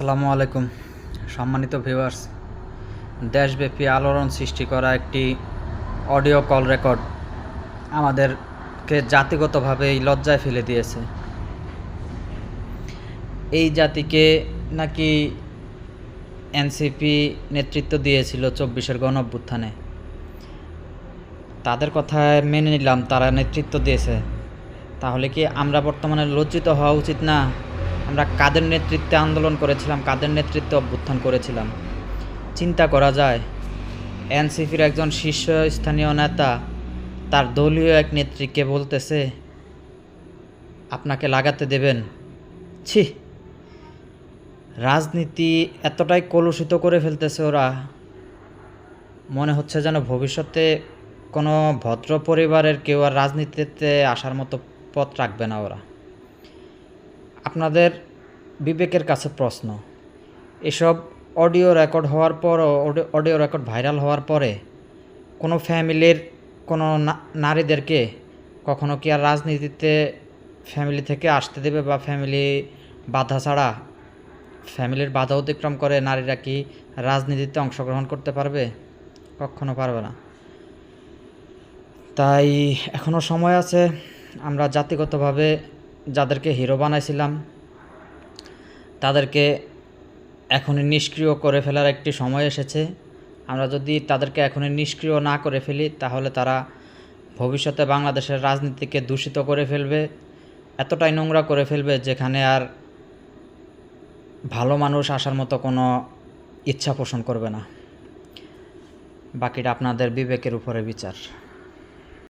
আসসালামু আলাইকুম সম্মানিত ভিউয়ার্স। দেশব্যাপী আলোড়ন সৃষ্টি করা একটি অডিও কল রেকর্ড আমাদেরকে জাতিগতভাবে এই লজ্জায় ফেলে দিয়েছে। এই জাতিকে নাকি এনসিপি নেতৃত্ব দিয়েছিল ২৪-এর গণঅভ্যুত্থানে। তাদের কথায় মেনে নিলাম তারা নেতৃত্ব দিয়েছে, তাহলে কি আমরা বর্তমানে লজ্জিত হওয়া উচিত না? আমরা কাদের নেতৃত্বে আন্দোলন করেছিলাম, কাদের নেতৃত্বে অভ্যুত্থান করেছিলাম চিন্তা করা যায়। এনসিপির একজন শীর্ষস্থানীয় নেতা তার দলীয় এক নেত্রীকে বলতেছে আপনাকে লাগাতে দেবেন। ছি, রাজনীতি এতটাই কলুষিত করে ফেলতেছে ওরা, মনে হচ্ছে যেন ভবিষ্যতে কোনো ভদ্র পরিবারের কেউ আর রাজনীতিতে আসার মতো পথ রাখবে না ওরা। আপনাদের বিবেকের কাছে প্রশ্ন, এসব অডিও রেকর্ড হওয়ার পরও, অডিও রেকর্ড ভাইরাল হওয়ার পরে কোনো ফ্যামিলির কোনো নারীদেরকে কখনো কি আর রাজনীতিতে ফ্যামিলি থেকে আসতে দেবে? বা ফ্যামিলি বাধা ছাড়া, ফ্যামিলির বাধা অতিক্রম করে নারীরা কি রাজনীতিতে অংশগ্রহণ করতে পারবে? কখনো পারবে না। তাই এখনও সময় আছে। আমরা জাতিগতভাবে যাদেরকে হিরো বানাইছিলাম তাদেরকে এখনই নিষ্ক্রিয় করে ফেলার একটি সময় এসেছে। আমরা যদি তাদেরকে এখনই নিষ্ক্রিয় না করে ফেলি তাহলে তারা ভবিষ্যতে বাংলাদেশের রাজনীতিকে দূষিত করে ফেলবে, এতটাই নোংরা করে ফেলবে যেখানে আর ভালো মানুষ আসার মতো কোনো ইচ্ছা পোষণ করবে না। বাকিটা আপনাদের বিবেকের উপরে বিচার।